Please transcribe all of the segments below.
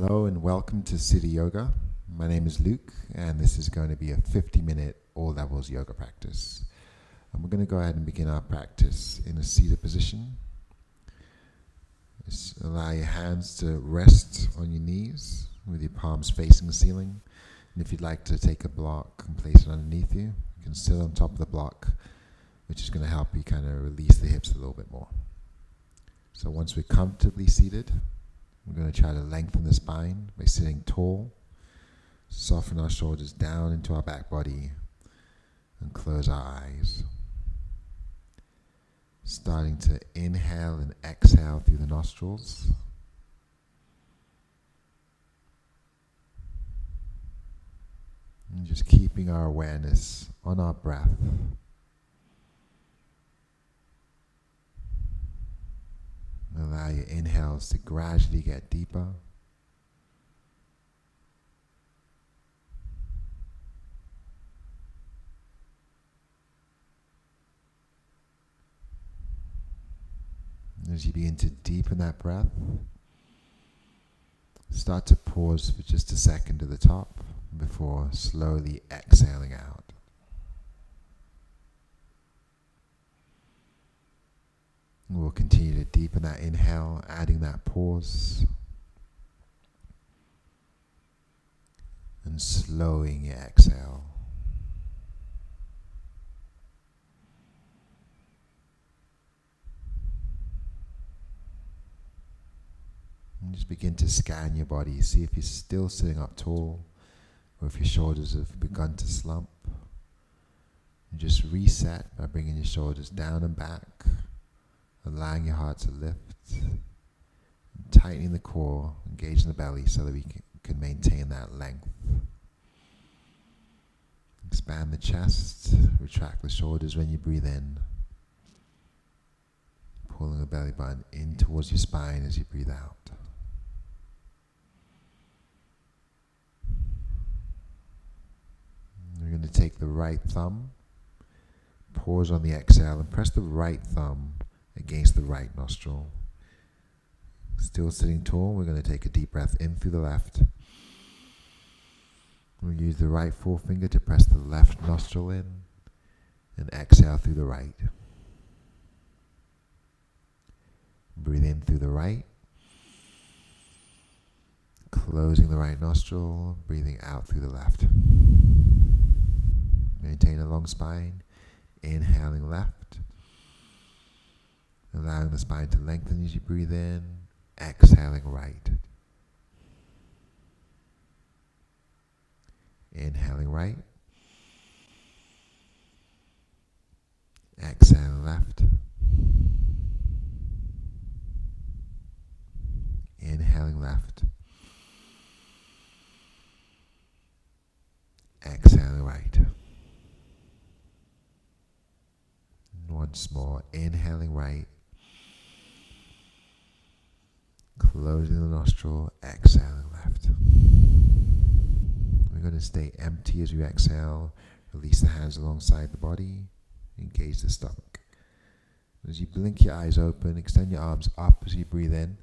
Hello and welcome to City Yoga. My name is Luke, and this is going to be a 50-minute all levels yoga practice. And we're going to go ahead and begin our practice in a seated position. Just allow your hands to rest on your knees with your palms facing the ceiling. And if you'd like to take a block and place it underneath you, you can sit on top of the block, which is going to help you kind of release the hips a little bit more. So once we're comfortably seated, we're going to try to lengthen the spine by sitting tall, soften our shoulders down into our back body, and close our eyes. Starting to inhale and exhale through the nostrils. And just keeping our awareness on our breath. Allow your inhales to gradually get deeper. As you begin to deepen that breath, start to pause for just a second at the top before slowly exhaling out. We'll continue to deepen that inhale, adding that pause, and slowing your exhale. And just begin to scan your body, see if you're still sitting up tall, or if your shoulders have begun to slump. And just reset by bringing your shoulders down and back, allowing your heart to lift, and tightening the core, engaging the belly so that we can maintain that length. Expand the chest, retract the shoulders when you breathe in, pulling the belly button in towards your spine as you breathe out. We're going to take the right thumb, pause on the exhale, and press the right thumb against the right nostril. Still sitting tall, we're going to take a deep breath in through the left. We'll use the right forefinger to press the left nostril in and exhale through the right. Breathe in through the right, closing the right nostril, breathing out through the left. Maintain a long spine, inhaling left, allowing the spine to lengthen as you breathe in, exhaling right. Inhaling right, exhaling left, inhaling left, exhaling right. Once more, inhaling right, closing the nostril, exhaling left. We're going to stay empty as we exhale. Release the hands alongside the body. Engage the stomach. As you blink your eyes open, extend your arms up as you breathe in.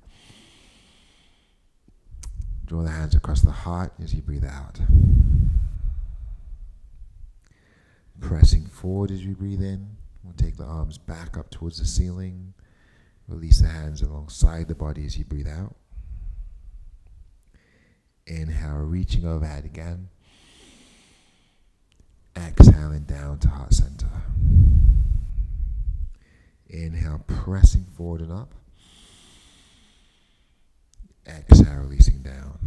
Draw the hands across the heart as you breathe out. Pressing forward as you breathe in. We'll take the arms back up towards the ceiling. Release the hands alongside the body as you breathe out. Inhale, reaching overhead again. Exhaling down to heart center. Inhale, pressing forward and up. Exhale, releasing down.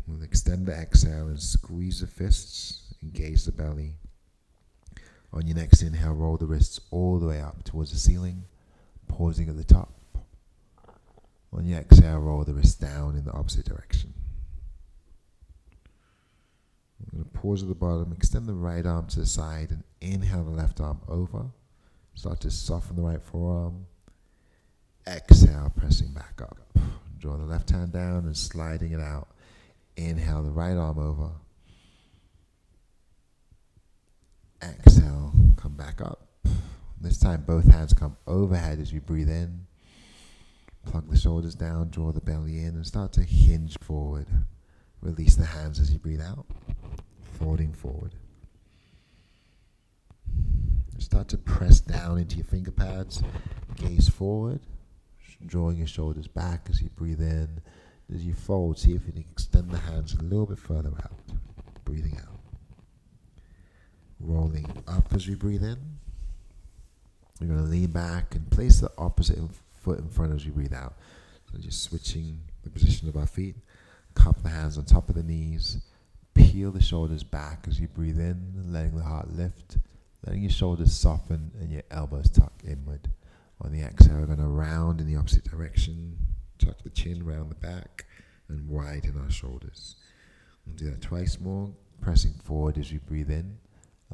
We'll extend the exhale and squeeze the fists. Engage the belly. On your next inhale, roll the wrists all the way up towards the ceiling, pausing at the top. On your exhale, roll the wrists down in the opposite direction. We're going to pause at the bottom, extend the right arm to the side, and inhale the left arm over. Start to soften the right forearm. Exhale, pressing back up. Draw the left hand down and sliding it out. Inhale the right arm over. Exhale, come back up. This time both hands come overhead as we breathe in. Plug the shoulders down, draw the belly in, and start to hinge forward. Release the hands as you breathe out, folding forward. Start to press down into your finger pads, gaze forward, drawing your shoulders back as you breathe in. As you fold, see if you can extend the hands a little bit further out, breathing out. Rolling up as we breathe in. You're going to lean back and place the opposite foot in front as you breathe out. So just switching the position of our feet. Cup the hands on top of the knees. Peel the shoulders back as you breathe in, letting the heart lift. Letting your shoulders soften and your elbows tuck inward. On the exhale, we're going to round in the opposite direction. Tuck the chin round the back and widen our shoulders. We'll do that twice more, pressing forward as we breathe in.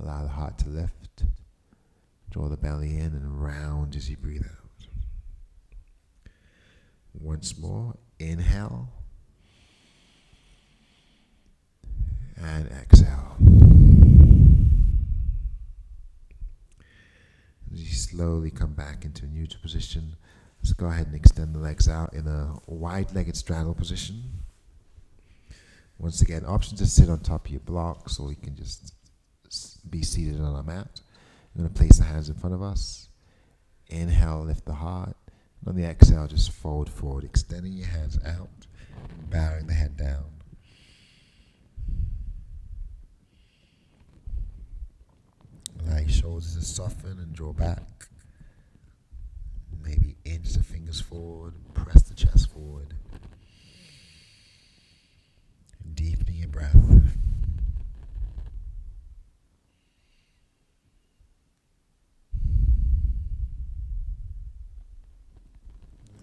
Allow the heart to lift. Draw the belly in and round as you breathe out. Once more, inhale. And exhale. As you slowly come back into a neutral position, let's go ahead and extend the legs out in a wide-legged straddle position. Once again, option to sit on top of your blocks, or you can just be seated on a mat. I'm going to place the hands in front of us. Inhale, lift the heart. And on the exhale, just fold forward, extending your hands out, bowing the head down. Allow your shoulders to soften and draw back. Maybe inch the fingers forward, press the chest forward. And deepening your breath.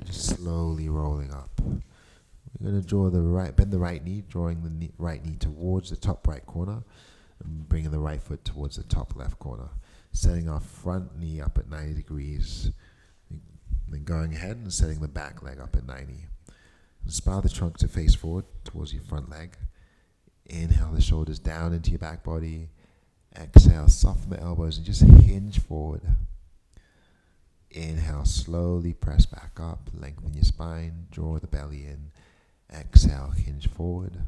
Just slowly rolling up. We're going to bend the right knee, drawing the right knee towards the top right corner. And bringing the right foot towards the top left corner. Setting our front knee up at 90 degrees. Then going ahead and setting the back leg up at 90. And spiral the trunk to face forward towards your front leg. Inhale the shoulders down into your back body. Exhale, soften the elbows and just hinge forward. Inhale, slowly press back up. Lengthen your spine. Draw the belly in. Exhale, hinge forward.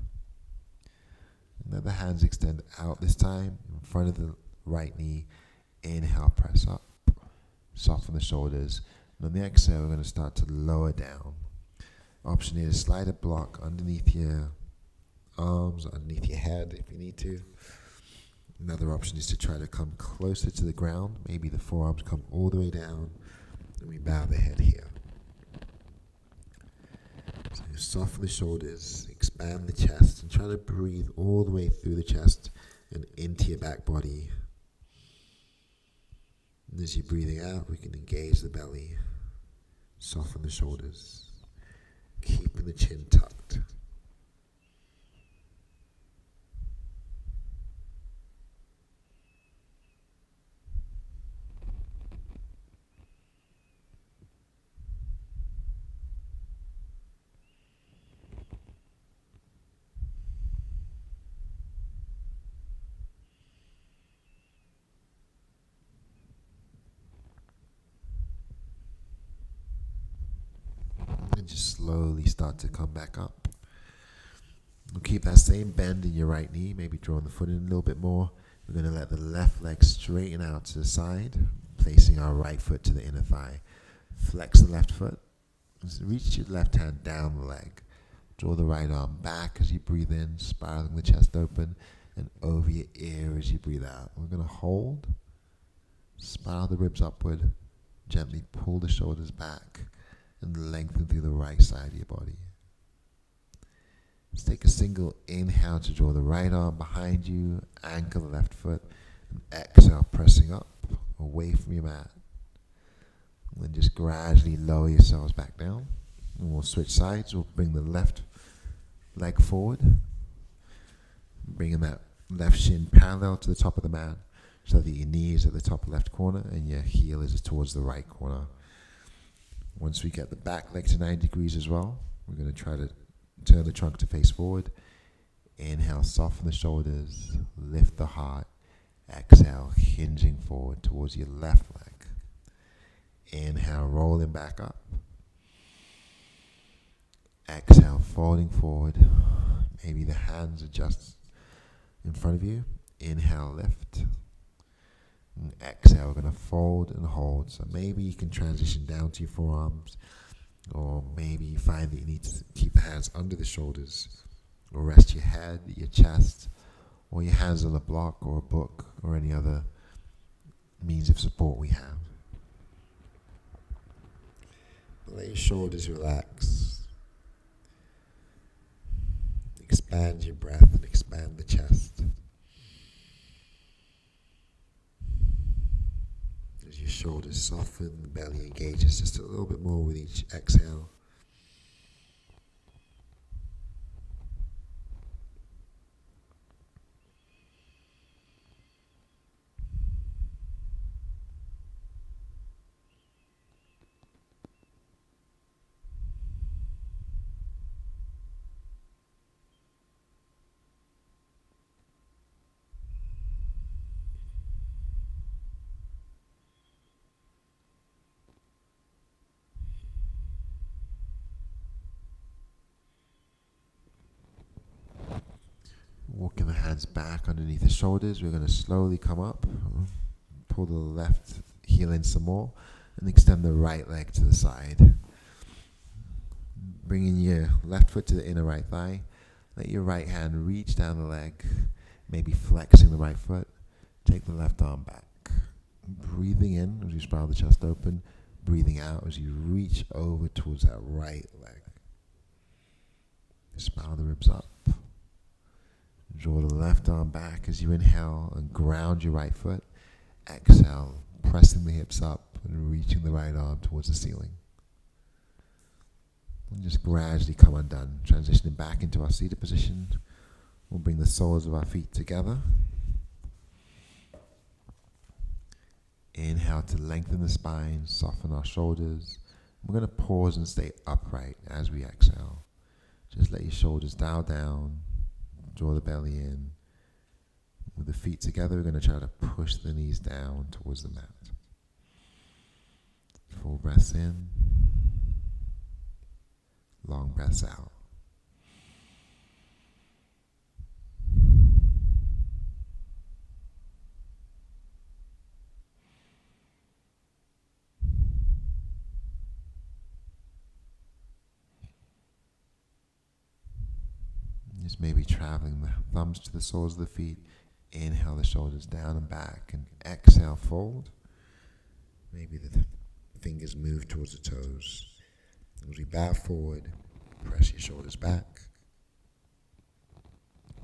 Let the hands extend out this time in front of the right knee. Inhale, press up. Soften the shoulders. And on the exhale, we're going to start to lower down. Option here is slide a block underneath your arms, underneath your head if you need to. Another option is to try to come closer to the ground. Maybe the forearms come all the way down and we bow the head here. So you soften the shoulders, expand the chest, and try to breathe all the way through the chest and into your back body. And as you're breathing out, we can engage the belly, soften the shoulders, keeping the chin tucked. And just slowly start to come back up. We'll keep that same bend in your right knee, maybe drawing the foot in a little bit more. We're going to let the left leg straighten out to the side, placing our right foot to the inner thigh. Flex the left foot. Just reach your left hand down the leg. Draw the right arm back as you breathe in, spiraling the chest open, and over your ear as you breathe out. We're going to hold, spiral the ribs upward, gently pull the shoulders back, and lengthen through the right side of your body. Let's take a single inhale to draw the right arm behind you, anchor the left foot, and exhale, pressing up, away from your mat. And then just gradually lower yourselves back down. And we'll switch sides. We'll bring the left leg forward, bringing that left shin parallel to the top of the mat, so that your knee is at the top left corner and your heel is towards the right corner. Once we get the back leg to 90 degrees as well, we're going to try to turn the trunk to face forward. Inhale, soften the shoulders, lift the heart. Exhale, hinging forward towards your left leg. Inhale, rolling back up. Exhale, folding forward. Maybe the hands are just in front of you. Inhale, lift. And exhale, we're going to fold and hold. So maybe you can transition down to your forearms, or maybe you find that you need to keep the hands under the shoulders, or rest your head, your chest, or your hands on a block or a book or any other means of support we have. Let your shoulders relax. Expand your breath and expand the chest. As your shoulders soften, the belly engages just a little bit more with each exhale. Walking the hands back underneath the shoulders, we're going to slowly come up, pull the left heel in some more, and extend the right leg to the side. Bringing your left foot to the inner right thigh, let your right hand reach down the leg, maybe flexing the right foot, take the left arm back. Breathing in as you spiral the chest open, breathing out as you reach over towards that right leg. Spiral the ribs up. Draw the left arm back as you inhale and ground your right foot. Exhale, pressing the hips up and reaching the right arm towards the ceiling. And just gradually come undone, transitioning back into our seated position. We'll bring the soles of our feet together. Inhale to lengthen the spine, soften our shoulders. We're going to pause and stay upright as we exhale. Just let your shoulders dial down. Draw the belly in. With the feet together, we're going to try to push the knees down towards the mat. Full breaths in. Long breaths out. Just maybe traveling the thumbs to the soles of the feet. Inhale the shoulders down and back, and exhale, fold. Maybe the fingers move towards the toes. As we bow forward, press your shoulders back.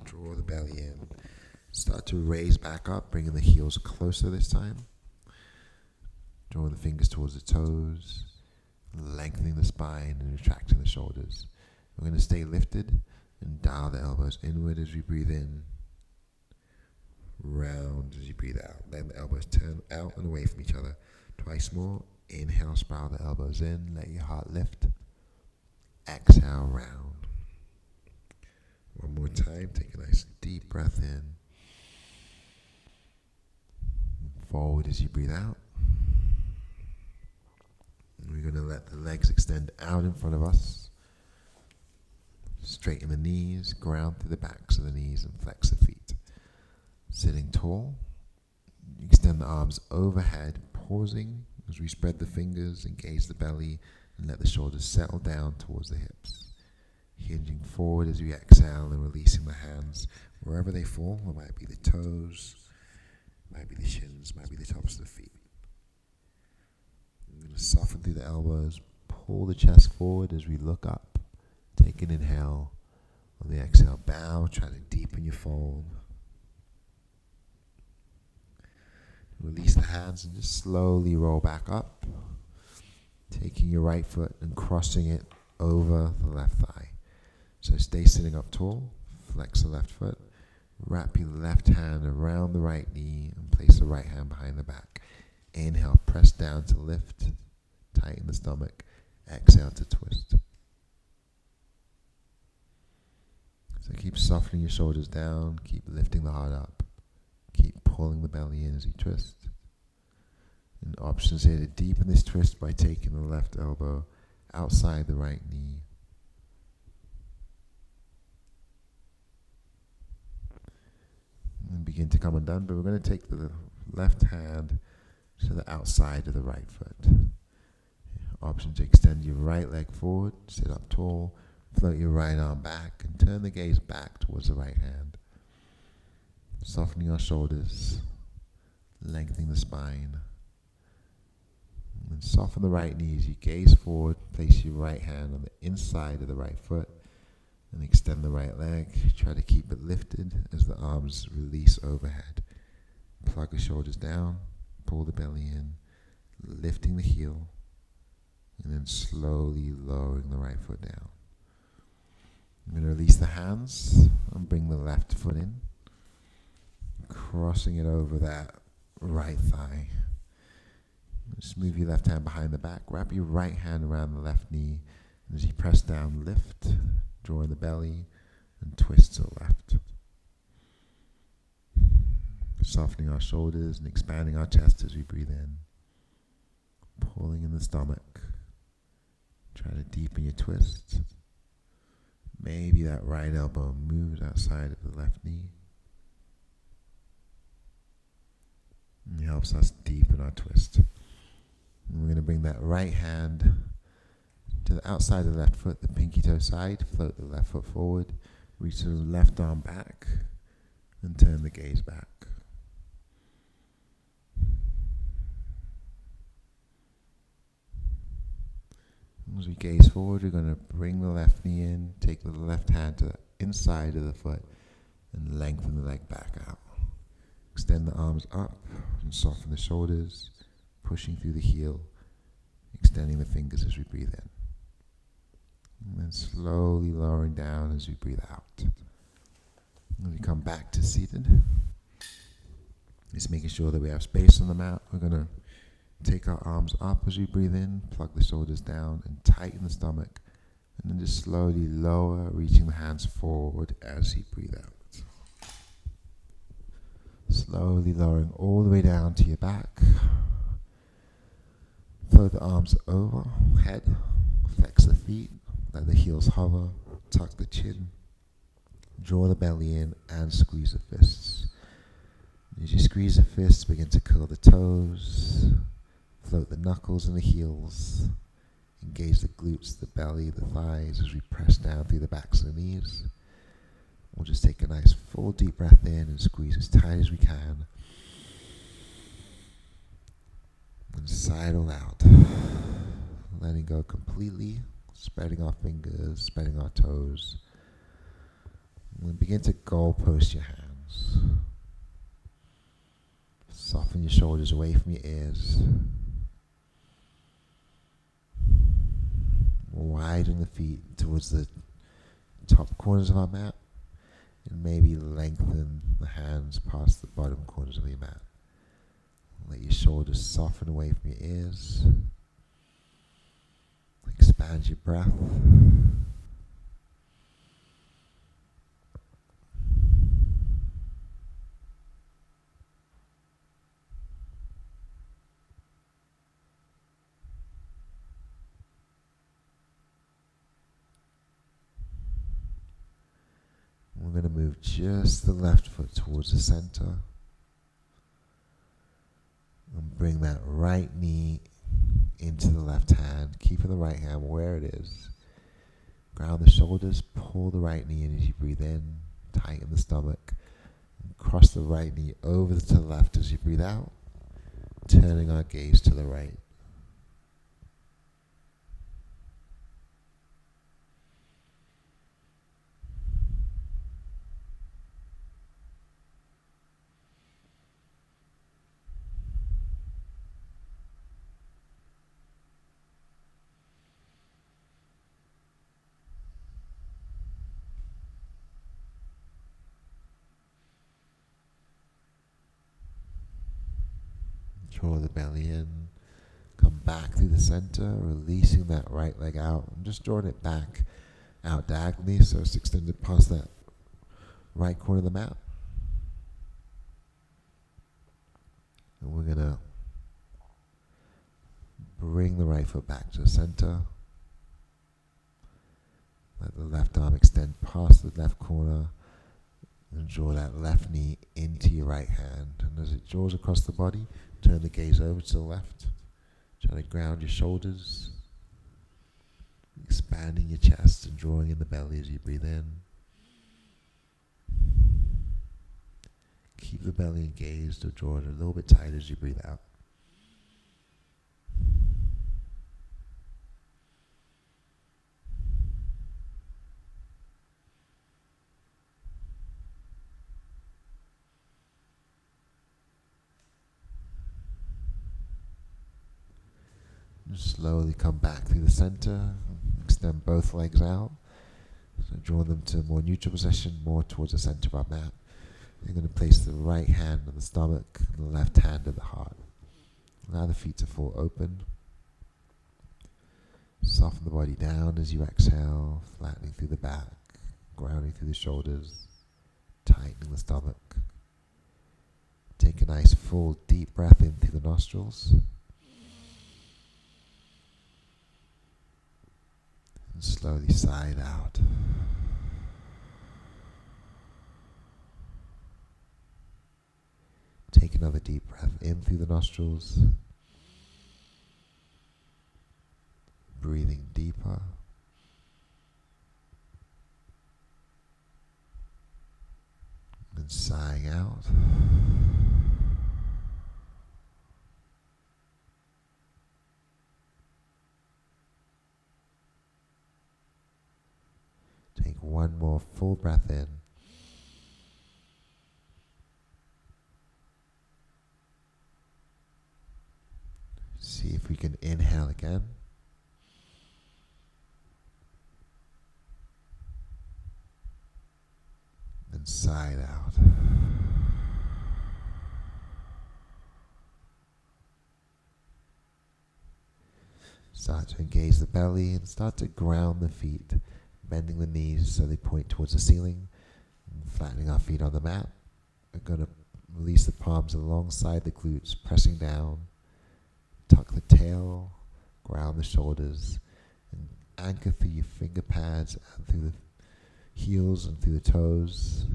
Draw the belly in. Start to raise back up, bringing the heels closer this time. Draw the fingers towards the toes, lengthening the spine and retracting the shoulders. We're going to stay lifted and dial the elbows inward as we breathe in. Round as you breathe out. Let the elbows turn out and away from each other. Twice more. Inhale, spiral the elbows in. Let your heart lift. Exhale, round. One more time. Take a nice deep breath in. Forward as you breathe out. And we're going to let the legs extend out in front of us. Straighten the knees, ground through the backs of the knees, and flex the feet. Sitting tall, extend the arms overhead, pausing as we spread the fingers, engage the belly, and let the shoulders settle down towards the hips. Hinging forward as we exhale and releasing the hands wherever they fall. It might be the toes, might be the shins, might be the tops of the feet. We're going to soften through the elbows, pull the chest forward as we look up. Take an inhale. On the exhale, bow. Try to deepen your fold. Release the hands and just slowly roll back up. Taking your right foot and crossing it over the left thigh. So stay sitting up tall. Flex the left foot. Wrap your left hand around the right knee and place the right hand behind the back. Inhale, press down to lift. Tighten the stomach. Exhale to twist. So keep softening your shoulders down, keep lifting the heart up, keep pulling the belly in as you twist. And options here to deepen this twist by taking the left elbow outside the right knee begin to come undone, but we're going to take the left hand to the outside of the right foot. Option to extend your right leg forward, sit up tall, float your right arm back, and turn the gaze back towards the right hand. Softening our shoulders, lengthening the spine. And soften the right knee as you gaze forward, place your right hand on the inside of the right foot, and extend the right leg. Try to keep it lifted as the arms release overhead. Plug the shoulders down, pull the belly in, lifting the heel, and then slowly lowering the right foot down. I'm going to release the hands and bring the left foot in, crossing it over that right thigh. Just move your left hand behind the back, wrap your right hand around the left knee, and as you press down, lift, drawing the belly, and twist to the left. Softening our shoulders and expanding our chest as we breathe in. Pulling in the stomach. Try to deepen your twist. Maybe that right elbow moves outside of the left knee. And it helps us deepen our twist. And we're going to bring that right hand to the outside of the left foot, the pinky toe side. Float the left foot forward. Reach the left arm back and turn the gaze back. As we gaze forward, we're going to bring the left knee in, take the left hand to the inside of the foot, and lengthen the leg back out. Extend the arms up and soften the shoulders, pushing through the heel, extending the fingers as we breathe in. And then slowly lowering down as we breathe out. When we come back to seated, just making sure that we have space on the mat. We're going to take our arms up as we breathe in, plug the shoulders down, and tighten the stomach. And then just slowly lower, reaching the hands forward as you breathe out. Slowly lowering all the way down to your back. Float the arms over, head, flex the feet, let the heels hover, tuck the chin, draw the belly in, and squeeze the fists. As you squeeze the fists, begin to curl the toes, float the knuckles and the heels, engage the glutes, the belly, the thighs as we press down through the backs of the knees. We'll just take a nice full deep breath in and squeeze as tight as we can. And sidle out. Letting go completely, spreading our fingers, spreading our toes. And then begin to goalpost your hands. Soften your shoulders away from your ears. Widen the feet towards the top corners of our mat. And maybe lengthen the hands past the bottom corners of your mat. Let your shoulders soften away from your ears. Expand your breath. We're going to move just the left foot towards the center. And bring that right knee into the left hand. Keeping the right hand where it is. Ground the shoulders, pull the right knee in as you breathe in. Tighten the stomach. And cross the right knee over to the left as you breathe out. Turning our gaze to the right. Draw the belly in, come back through the center, releasing that right leg out. I'm just drawing it back out diagonally so it's extended past that right corner of the mat. And we're going to bring the right foot back to the center. Let the left arm extend past the left corner And draw that left knee into your right hand. And as it draws across the body, turn the gaze over to the left. Try to ground your shoulders, expanding your chest and drawing in the belly as you breathe in. Keep the belly engaged or draw it a little bit tighter as you breathe out. Just slowly come back through the center, extend both legs out. So draw them to a more neutral position, more towards the center of our mat. You're going to place the right hand on the stomach and the left hand on the heart. Allow the feet to fall open. Soften the body down as you exhale, flattening through the back, grounding through the shoulders, tightening the stomach. Take a nice full deep breath in through the nostrils. And slowly sigh it out. Take another deep breath in through the nostrils. Breathing deeper. And sighing out. Take one more full breath in. See if we can inhale again. And sigh it out. Start to engage the belly and start to ground the feet, bending the knees so they point towards the ceiling, and flattening our feet on the mat. We're going to release the palms alongside the glutes, pressing down. Tuck the tail, ground the shoulders, and anchor through your finger pads and through the heels and through the toes.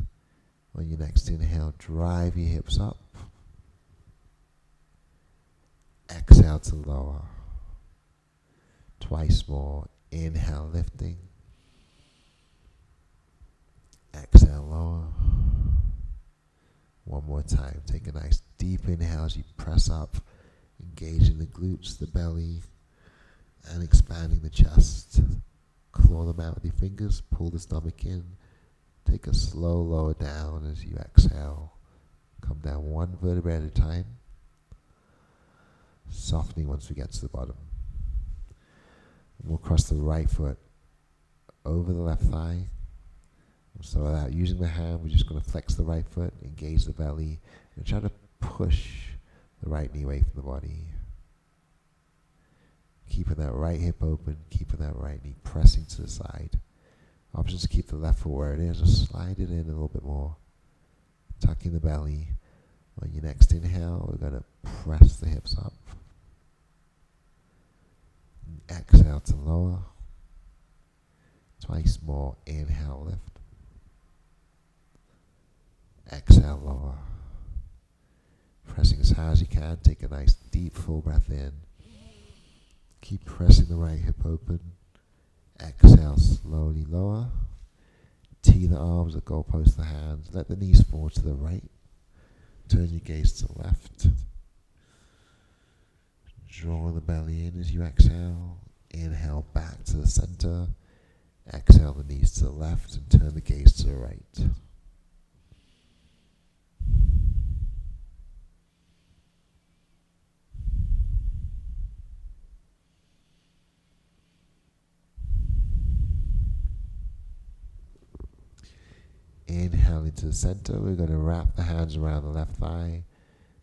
On your next inhale, drive your hips up. Exhale to lower. Twice more. Inhale, lifting. Exhale, lower. One more time. Take a nice deep inhale as you press up, engaging the glutes, the belly, and expanding the chest. Claw them out with your fingers, pull the stomach in. Take a slow lower down as you exhale. Come down one vertebrae at a time, softening once we get to the bottom. And we'll cross the right foot over the left thigh. So without using the hand, we're just going to flex the right foot, engage the belly, and try to push the right knee away from the body. Keeping that right hip open, keeping that right knee pressing to the side. Options to keep the left foot where it is, just slide it in a little bit more. Tucking the belly. On your next inhale, we're going to press the hips up. And exhale to lower. Twice more. Inhale, lift. Exhale, lower. Pressing as hard as you can. Take a nice deep full breath in. Keep pressing the right hip open. Exhale, slowly lower. Tee the arms, the goalpost, the hands. Let the knees fall to the right. Turn your gaze to the left. Draw the belly in as you exhale. Inhale back to the center. Exhale the knees to the left and turn the gaze to the right. Inhale into the center. We're going to wrap the hands around the left thigh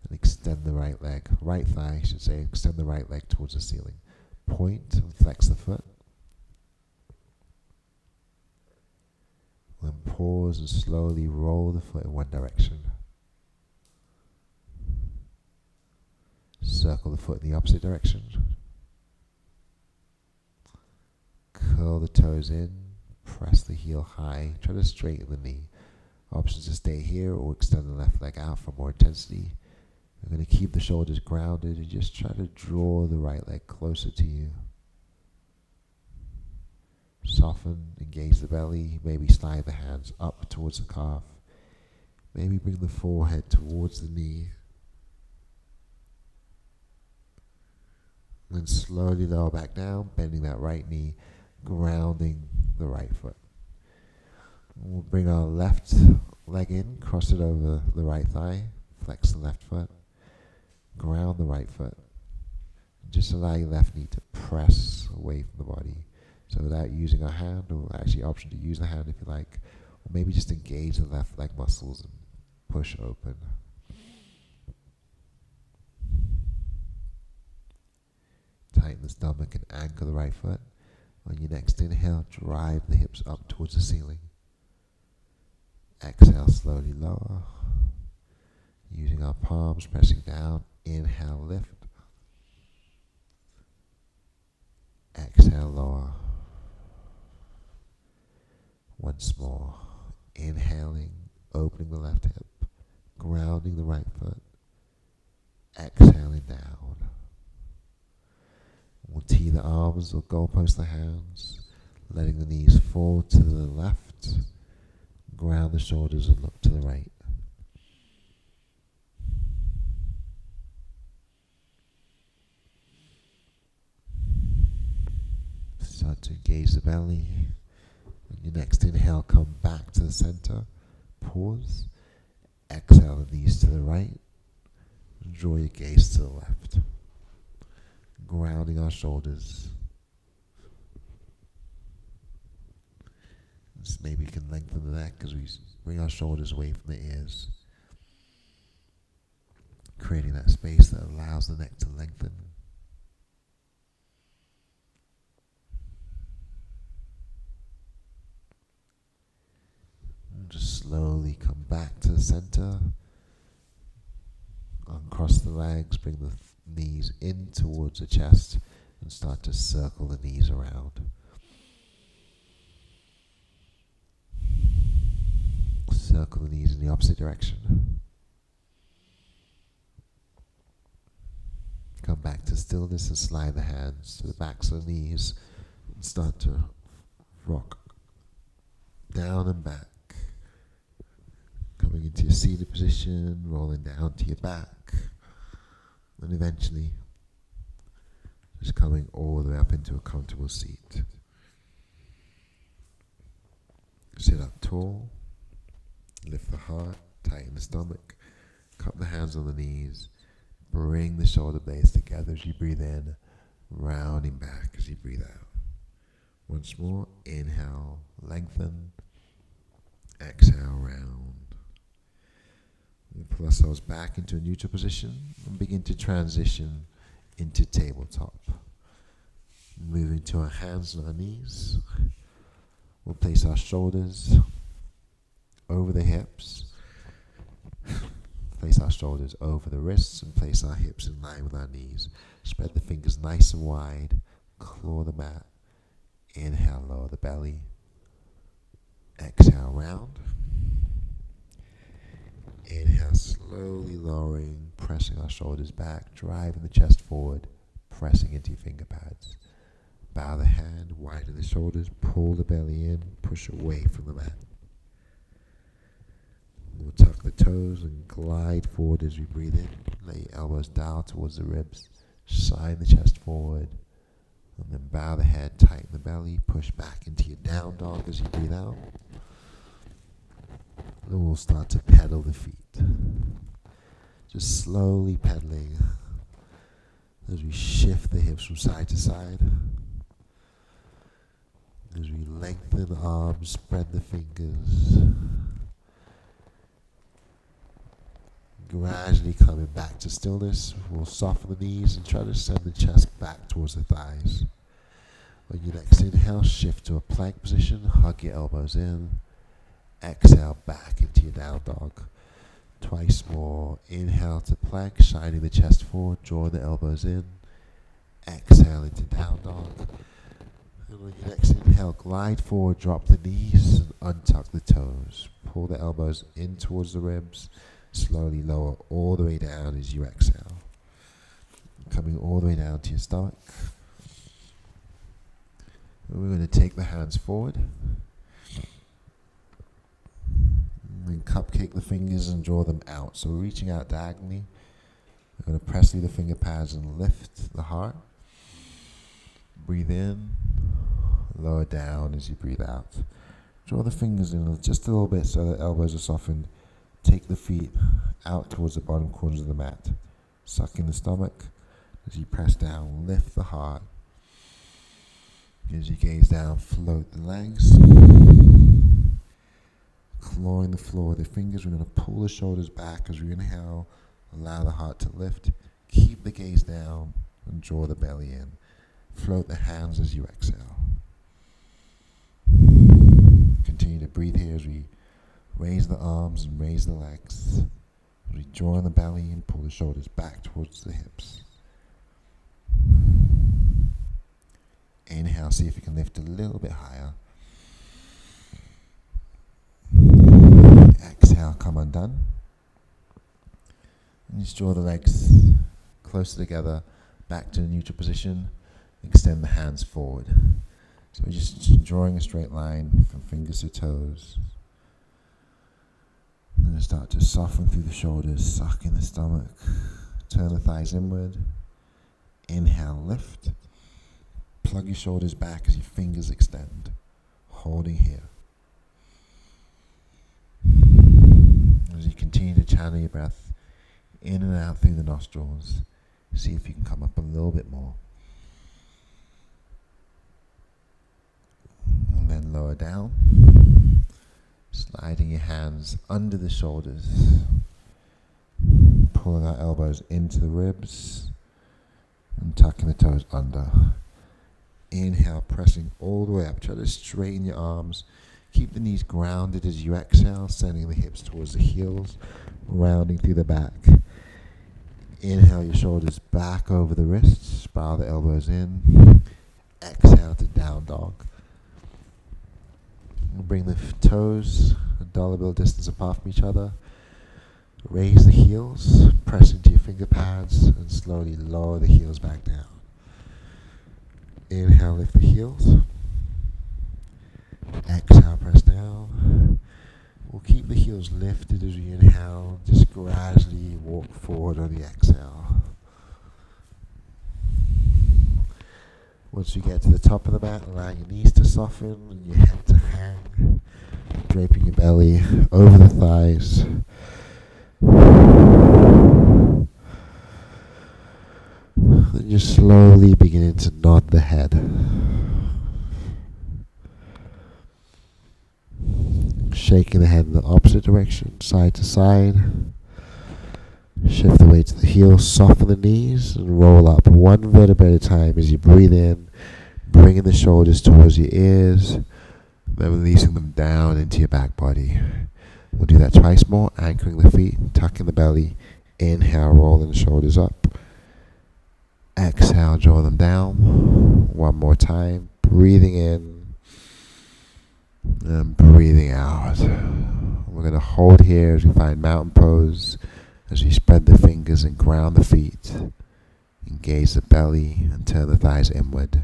and extend the right leg. Right thigh, I should say. Extend the right leg towards the ceiling. Point and flex the foot. Then pause and slowly roll the foot in one direction. Circle the foot in the opposite direction. Curl the toes in. Press the heel high. Try to straighten the knee. Options to stay here or extend the left leg out for more intensity. We're going to keep the shoulders grounded and just try to draw the right leg closer to you. Soften, engage the belly, maybe slide the hands up towards the calf. Maybe bring the forehead towards the knee. Then slowly lower back down, bending that right knee, grounding the right foot. We'll bring our left leg in, cross it over the right thigh, flex the left foot, ground the right foot. Just allow your left knee to press away from the body. So without using a hand, or actually option to use the hand if you like, or maybe just engage the left leg muscles and push open. Tighten the stomach and anchor the right foot. On your next inhale, drive the hips up towards the ceiling. Exhale, slowly lower. Using our palms, pressing down. Inhale, lift. Exhale, lower. Once more. Inhaling, opening the left hip, grounding the right foot. Exhaling down. We'll tee the arms or goalpost the hands, letting the knees fall to the left. Ground the shoulders and look to the right. Start to engage the belly. On your next inhale, come back to the center. Pause. Exhale the knees to the right. Draw your gaze to the left. Grounding our shoulders. Just maybe you can lengthen the neck as we bring our shoulders away from the ears. Creating that space that allows the neck to lengthen. And just slowly come back to the center. Uncross the legs, bring the knees in towards the chest and start to circle the knees around. Circle the knees in the opposite direction. Come back to stillness and slide the hands to the backs of the knees and start to rock down and back. Coming into your seated position, rolling down to your back, and eventually just coming all the way up into a comfortable seat. Sit up tall, lift the heart, tighten the stomach, cup the hands on the knees, bring the shoulder blades together as you breathe in, rounding back as you breathe out. Once more, inhale, lengthen, exhale, round. We pull ourselves back into a neutral position and begin to transition into tabletop. Moving to our hands and our knees. We'll place our shoulders over the hips. Place our shoulders over the wrists and place our hips in line with our knees. Spread the fingers nice and wide. Claw the mat. Inhale, lower the belly. Exhale, round. Inhale, slowly lowering, pressing our shoulders back, driving the chest forward, pressing into your finger pads. Bow the hand, widen the shoulders, pull the belly in, push away from the mat. We'll tuck the toes and glide forward as we breathe in. Lay your elbows down towards the ribs, side the chest forward, and then bow the head, tighten the belly, push back into your down dog as you breathe out. And we'll start to pedal the feet. Just slowly pedaling as we shift the hips from side to side. As we lengthen the arms, spread the fingers. Gradually coming back to stillness, we'll soften the knees and try to send the chest back towards the thighs. On your next inhale, shift to a plank position, hug your elbows in. Exhale back into your down dog. Twice more. Inhale to plank, shining the chest forward, draw the elbows in. Exhale into down dog. And on your next inhale, glide forward, drop the knees and untuck the toes. pull the elbows in towards the ribs. Slowly lower all the way down as you exhale. Coming all the way down to your stomach. And we're going to take the hands forward. And then cupcake the fingers and draw them out. So we're reaching out diagonally. We're going to press through the finger pads and lift the heart. Breathe in. Lower down as you breathe out. Draw the fingers in just a little bit so the elbows are softened. Take the feet out towards the bottom corners of the mat. Suck in the stomach. As you press down, lift the heart. As you gaze down, float the legs. Clawing the floor with the fingers, we're going to pull the shoulders back as we inhale. Allow the heart to lift. Keep the gaze down and draw the belly in. Float the hands as you exhale. Continue to breathe here as we raise the arms and raise the legs. As we draw in the belly and pull the shoulders back towards the hips. Inhale, see if you can lift a little bit higher. Exhale, come undone. And just draw the legs closer together, back to the neutral position. Extend the hands forward. So we're just drawing a straight line from fingers to toes. And then start to soften through the shoulders, suck in the stomach, turn the thighs inward. Inhale, lift. Plug your shoulders back as your fingers extend, holding here. As you continue to channel your breath in and out through the nostrils, see if you can come up a little bit more. And then lower down, sliding your hands under the shoulders, pulling our elbows into the ribs, and tucking the toes under. Inhale, pressing all the way up. Try to straighten your arms. Keep the knees grounded as you exhale, sending the hips towards the heels, rounding through the back. Inhale your shoulders back over the wrists, spiral the elbows in. Exhale to down dog. Bring the toes a dollar bill distance apart from each other. Raise the heels, press into your finger pads, and slowly lower the heels back down. Inhale, lift the heels. Exhale, press down. We'll keep the heels lifted as we inhale. Just gradually walk forward on the exhale. Once you get to the top of the mat, allow your knees to soften and your head to hang. Draping your belly over the thighs. Then just slowly beginning to nod the head. Shaking the head in the opposite direction, side to side. Shift the weight to the heels, soften the knees, and roll up one vertebra at a time as you breathe in, bringing the shoulders towards your ears, then releasing them down into your back body. We'll do that twice more, anchoring the feet, tucking the belly. Inhale, rolling the shoulders up. Exhale, draw them down. One more time, breathing in and breathing out. We're going to hold here as we find mountain pose, as we spread the fingers and ground the feet. Engage the belly and turn the thighs inward.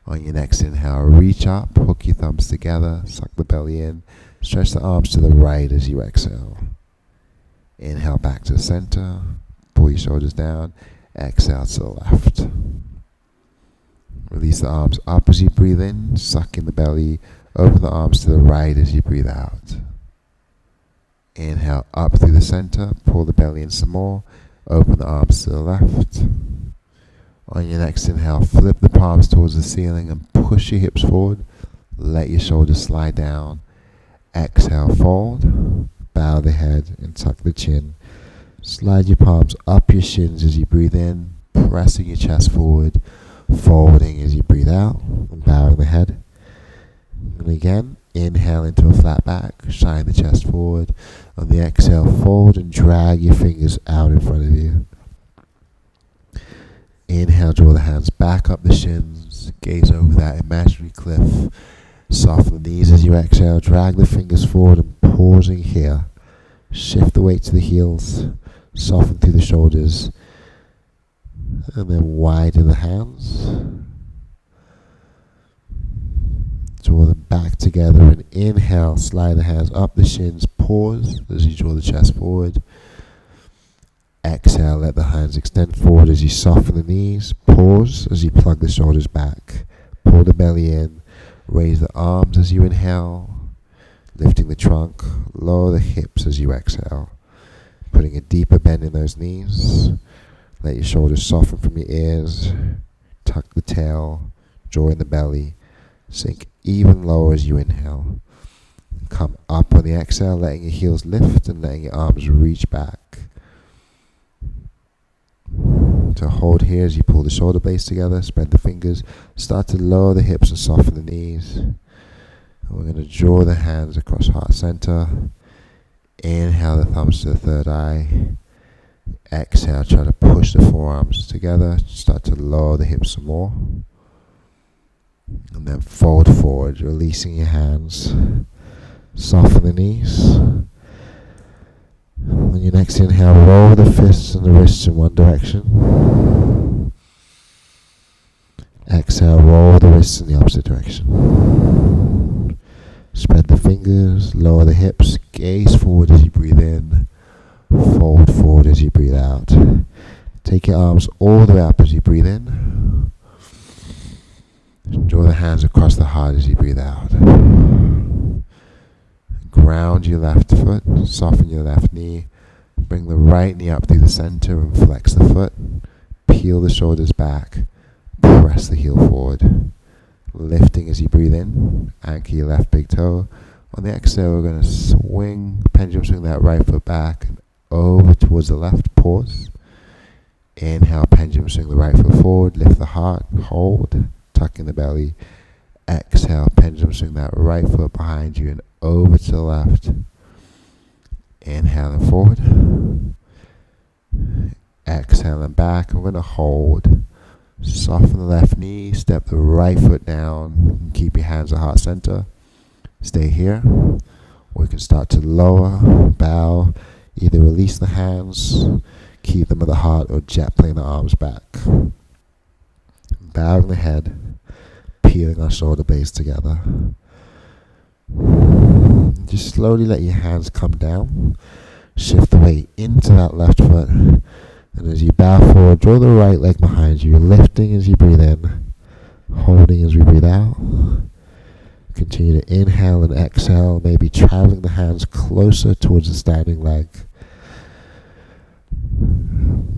On your next inhale, reach up, hook your thumbs together, suck the belly in, stretch the arms to the right as you exhale. Inhale back to the center, pull your shoulders down, exhale to the left. Release the arms up as you breathe in, suck in the belly, open the arms to the right as you breathe out. Inhale up through the center, pull the belly in some more, open the arms to the left. On your next inhale, flip the palms towards the ceiling and push your hips forward. Let your shoulders slide down. Exhale, fold, bow the head and tuck the chin. Slide your palms up your shins as you breathe in, pressing your chest forward, folding as you breathe out, and bowing the head. And again, inhale into a flat back, shine the chest forward. On the exhale, fold and drag your fingers out in front of you. Inhale, draw the hands back up the shins, gaze over that imaginary cliff Soften the knees as you exhale. Drag the fingers forward and pausing here. Shift the weight to the heels. Soften through the shoulders. And then widen the hands. Draw them back together and inhale. Slide the hands up the shins. Pause as you draw the chest forward. Exhale, let the hands extend forward as you soften the knees. Pause as you plug the shoulders back. Pull the belly in. Raise the arms as you inhale. Lifting the trunk. Lower the hips as you exhale. Putting a deeper bend in those knees. Let your shoulders soften from your ears. Tuck the tail. Jaw in the belly. Sink even lower as you inhale. Come up on the exhale, letting your heels lift and letting your arms reach back. To hold here as you pull the shoulder blades together, spread the fingers, start to lower the hips and soften the knees. And we're going to draw the hands across heart center. Inhale the thumbs to the third eye. Exhale, try to push the forearms together, start to lower the hips some more. And then fold forward, releasing your hands. Soften the knees. On your next inhale, roll the fists and the wrists in one direction. Exhale, roll the wrists in the opposite direction. Spread the fingers, lower the hips, gaze forward as you breathe in. Fold forward as you breathe out. Take your arms all the way up as you breathe in. Draw the hands across the heart as you breathe out. Ground your left foot, soften your left knee. Bring the right knee up through the center and flex the foot. Peel the shoulders back. Press the heel forward. Lifting as you breathe in. Anchor your left big toe. On the exhale, we're going to swing, pendulum swing that right foot back and over towards the left. Pause. Inhale, pendulum swing the right foot forward. Lift the heart. Hold. Tuck in the belly. Exhale, pendulum swing that right foot behind you and over to the left. Inhale and forward. Exhale and back. I'm going to hold. Soften the left knee. Step the right foot down. Keep your hands at heart center. Stay here. Or you can start to lower, bow. Either release the hands, keep them at the heart, or jet plane the arms back. Bowing the head. Peeling our shoulder blades together. Just slowly let your hands come down. Shift the weight into that left foot. And as you bow forward, draw the right leg behind you, lifting as you breathe in, holding as we breathe out. Continue to inhale and exhale, maybe traveling the hands closer towards the standing leg.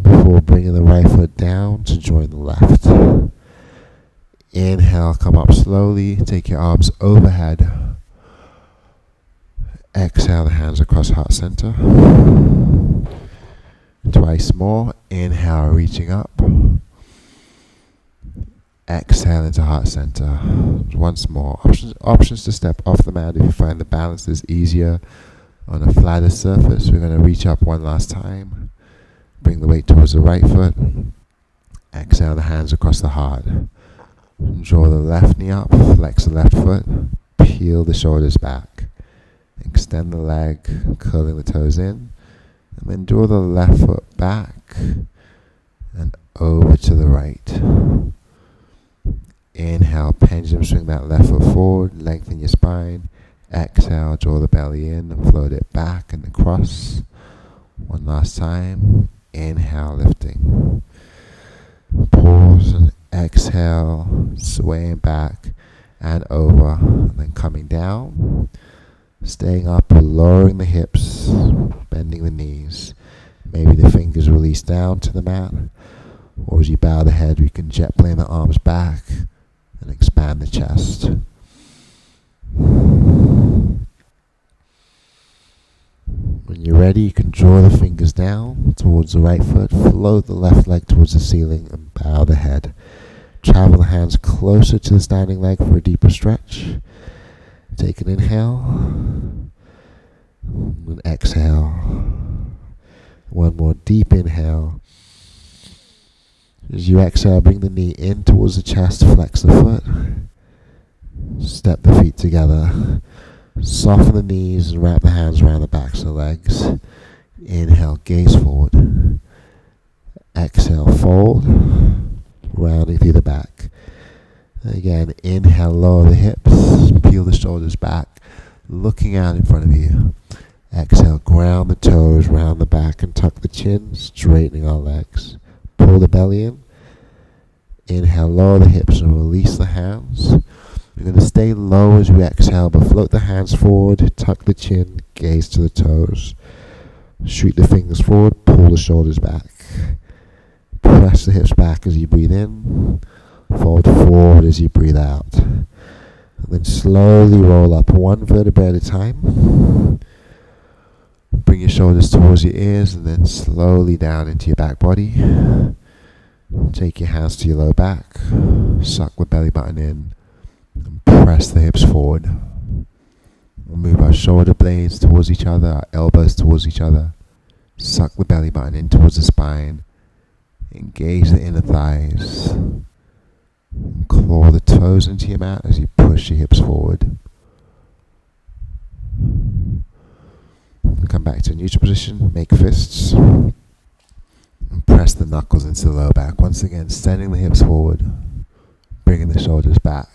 Before bringing the right foot down to join the left. Inhale, come up slowly, take your arms overhead. Exhale, the hands across heart center. Twice more. Inhale, reaching up. Exhale into heart center. Once more. Options to step off the mat if you find the balance is easier on a flatter surface. We're going to reach up one last time. Bring the weight towards the right foot. Exhale, the hands across the heart. Draw the left knee up, flex the left foot, peel the shoulders back. Extend the leg, curling the toes in, and then draw the left foot back and over to the right. Inhale, pendulum swing that left foot forward, lengthen your spine. Exhale, draw the belly in and float it back and across. One last time. Inhale, lifting. Pause and exhale, swaying back and over, and then coming down. Staying up, lowering the hips, bending the knees. Maybe the fingers release down to the mat. Or as you bow the head, we can jet plane the arms back and expand the chest. When you're ready, you can draw the fingers down towards the right foot, float the left leg towards the ceiling, and bow the head. Travel the hands closer to the standing leg for a deeper stretch. Take an inhale, and exhale. One more deep inhale. As you exhale, bring the knee in towards the chest, flex the foot. Step the feet together. Soften the knees and wrap the hands around the backs of the legs. Inhale, gaze forward. Exhale, fold, rounding through the back. Again, inhale, lower the hips, peel the shoulders back, looking out in front of you. Exhale, ground the toes, round the back and tuck the chin, straightening our legs. Pull the belly in. Inhale, lower the hips and release the hands. You're going to stay low as we exhale, but float the hands forward, tuck the chin, gaze to the toes. Shoot the fingers forward, pull the shoulders back. Press the hips back as you breathe in. Fold forward as you breathe out. And then slowly roll up one vertebra at a time. Bring your shoulders towards your ears and then slowly down into your back body. Take your hands to your low back. Suck the belly button in. And press the hips forward. We'll move our shoulder blades towards each other, our elbows towards each other. Suck the belly button in towards the spine. Engage the inner thighs. Claw the toes into your mat as you push your hips forward. Come back to a neutral position, make fists. And press the knuckles into the lower back. Once again, sending the hips forward, bringing the shoulders back.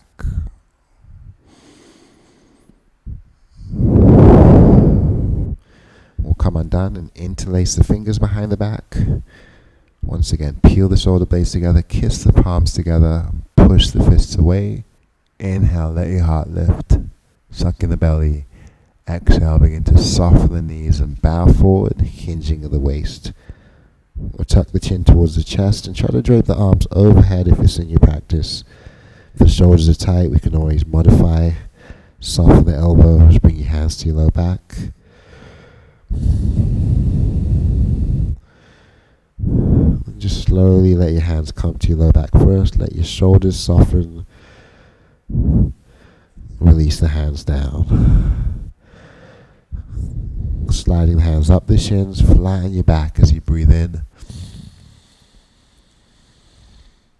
We'll come undone and interlace the fingers behind the back. Once again, peel the shoulder blades together, kiss the palms together, push the fists away. Inhale, let your heart lift. Suck in the belly. Exhale, begin to soften the knees and bow forward, hinging of the waist. We'll tuck the chin towards the chest and try to drape the arms overhead if it's in your practice. If the shoulders are tight, we can always modify. Soften the elbows, bring your hands to your low back. Just slowly let your hands come to your low back first. Let your shoulders soften. Release the hands down. Sliding the hands up the shins. Flatten your back as you breathe in.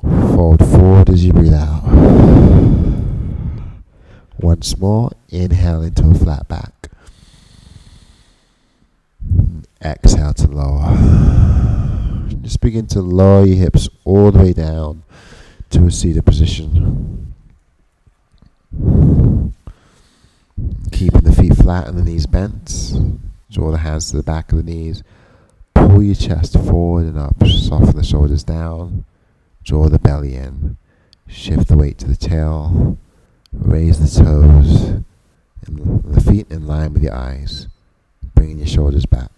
Fold forward as you breathe out. Once more, inhale into a flat back. Exhale to lower. Just begin to lower your hips all the way down to a seated position. Keeping the feet flat and the knees bent. Draw the hands to the back of the knees. Pull your chest forward and up. Soften the shoulders down. Draw the belly in. Shift the weight to the tail. Raise the toes and the feet in line with your eyes. Bringing your shoulders back.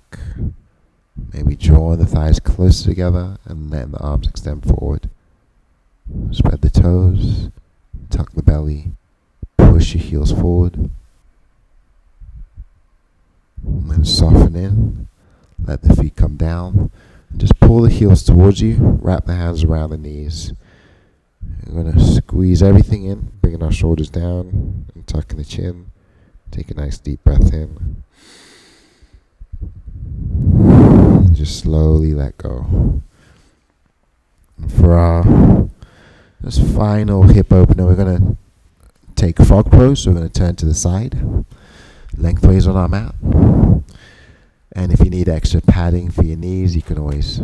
Maybe draw the thighs closer together and let the arms extend forward. Spread the toes. Tuck the belly. Push your heels forward. And then soften in. Let the feet come down. And just pull the heels towards you. Wrap the hands around the knees. We're going to squeeze everything in, bringing our shoulders down and tucking the chin. Take a nice deep breath in. And just slowly let go. And for our this final hip opener, we're going to take frog pose. So we're going to turn to the side, lengthways on our mat. And if you need extra padding for your knees, you can always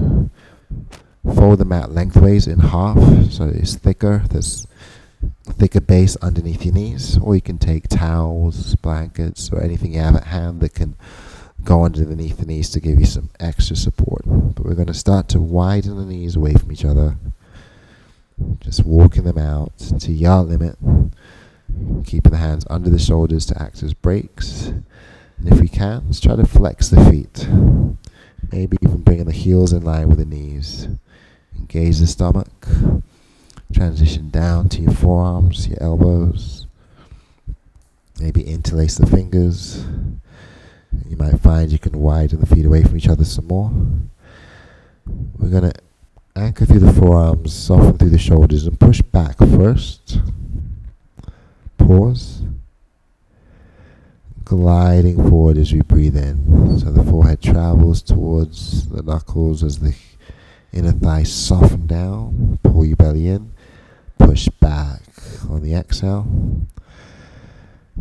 fold the mat lengthways in half so it's thicker. There's a thicker base underneath your knees. Or you can take towels, blankets, or anything you have at hand that can go underneath the knees to give you some extra support. But we're going to start to widen the knees away from each other. Just walking them out to your limit. Keeping the hands under the shoulders to act as brakes. And if we can, let's try to flex the feet. Maybe even bringing the heels in line with the knees. Engage the stomach. Transition down to your forearms, your elbows. Maybe interlace the fingers. You might find you can widen the feet away from each other some more. We're going to anchor through the forearms, soften through the shoulders, and push back first. Pause. Gliding forward as we breathe in. So the forehead travels towards the knuckles as the inner thighs soften down. Pull your belly in. Push back on the exhale.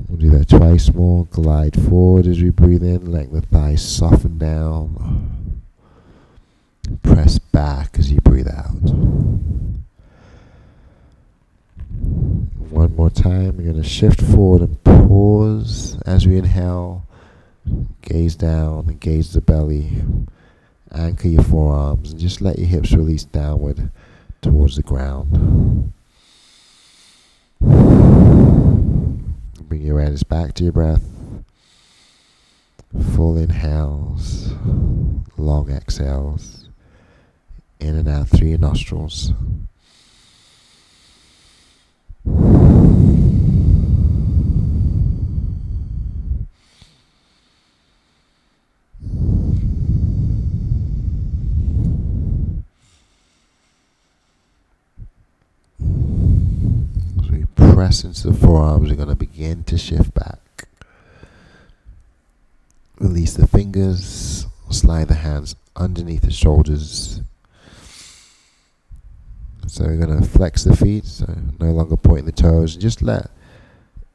We'll do that twice more. Glide forward as we breathe in, letting the thighs soften down. Press back as you breathe out. One more time. We're going to shift forward and pause as we inhale. Gaze down, engage the belly. Anchor your forearms and just let your hips release downward towards the ground. Bring your awareness back to your breath. Full inhales, long exhales, in and out through your nostrils. Press into the forearms, we're going to begin to shift back. Release the fingers, slide the hands underneath the shoulders. So we're going to flex the feet, so no longer pointing the toes, and just let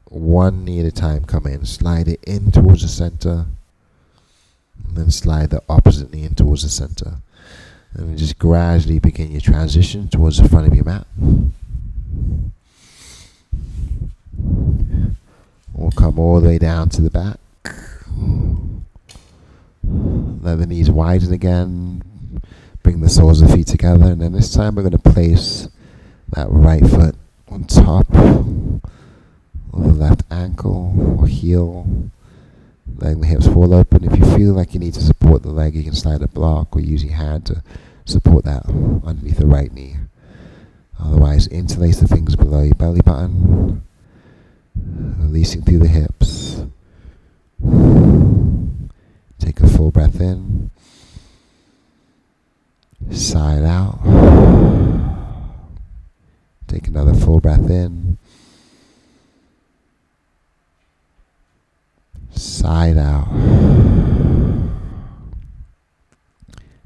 one knee at a time come in. Slide it in towards the center, and then slide the opposite knee in towards the center. And just gradually begin your transition towards the front of your mat. We'll come all the way down to the back. Let the knees widen again. Bring the soles of the feet together. And then this time we're going to place that right foot on top of the left ankle or heel. Letting the hips fall open. If you feel like you need to support the leg, you can slide a block or use your hand to support that underneath the right knee. Otherwise, interlace the fingers below your belly button. Releasing through the hips. Take a full breath in. Side out. Take another full breath in. Side out.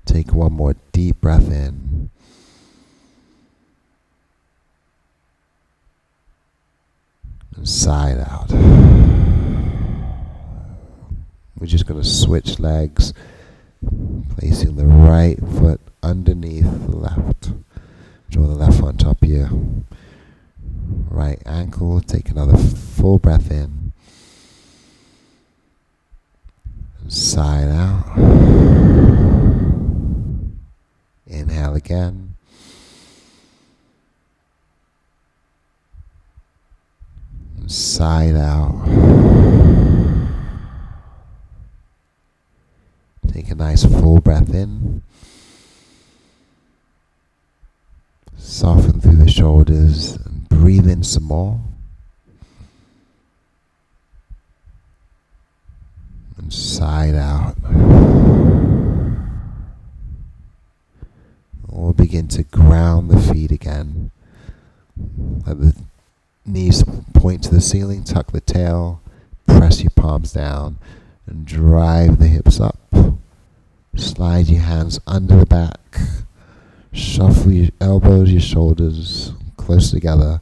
Take one more deep breath in. Side out. We're just going to switch legs, placing the right foot underneath the left. Draw the left foot on top of your right ankle. Take another full breath in. Side out. Inhale again. Side out. Take a nice full breath in. Soften through the shoulders and breathe in some more. And side out. We'll begin to ground the feet again. Let the knees point to the ceiling, tuck the tail, press your palms down, and drive the hips up. Slide your hands under the back. Shuffle your elbows, your shoulders close together.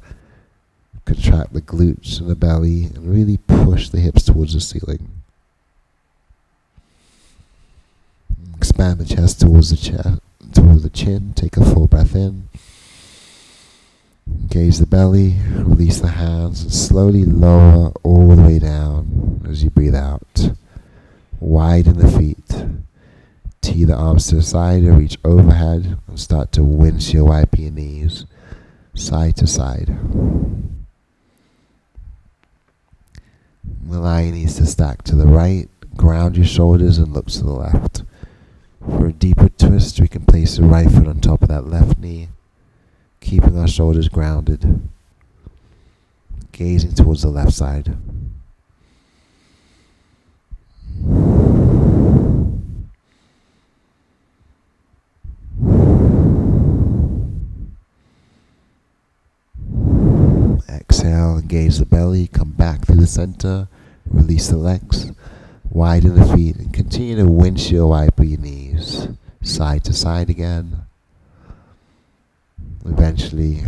Contract the glutes and the belly, and really push the hips towards the ceiling. Expand the chest towards the chin. Take a full breath in. Engage the belly, release the hands, and slowly lower all the way down as you breathe out. Widen the feet. Tee the arms to the side or reach overhead and start to windshield wipe your knees side to side. Allow your knees to stack to the right, ground your shoulders and look to the left. For a deeper twist, we can place the right foot on top of that left knee, keeping our shoulders grounded, gazing towards the left side. Exhale, engage the belly, come back through the center, release the legs, widen the feet, and continue to windshield wipe your knees, side to side again. Eventually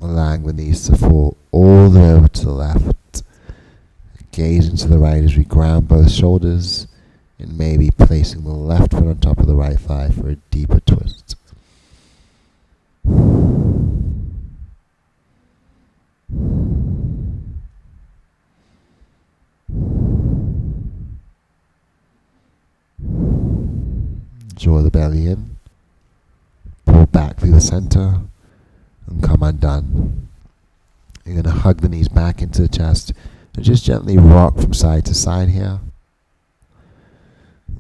allowing the knees to fall all the way over to the left, Gaze into the right as we ground both shoulders, and maybe placing the left foot on top of the right thigh for a deeper twist. Draw the belly in, pull back through the center, and come undone. You're going to hug the knees back into the chest and just gently rock from side to side here.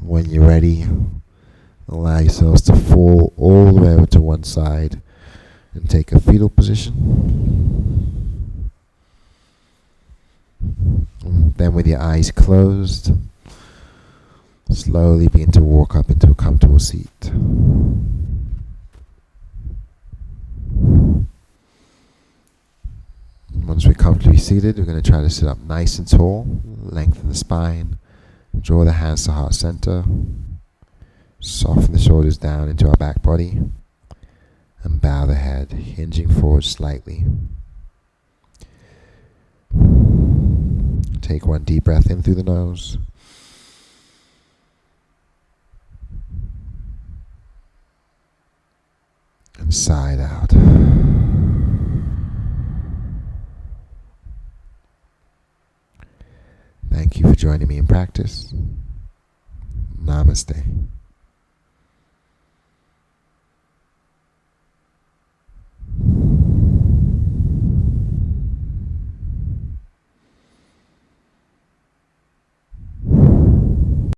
When you're ready, allow yourselves to fall all the way over to one side and take a fetal position. And then with your eyes closed, slowly begin to walk up into a comfortable seat. Once we're comfortably seated, we're going to try to sit up nice and tall, lengthen the spine, draw the hands to heart center, soften the shoulders down into our back body, and bow the head, hinging forward slightly. Take one deep breath in through the nose. And sigh out. Thank you for joining me in practice. Namaste.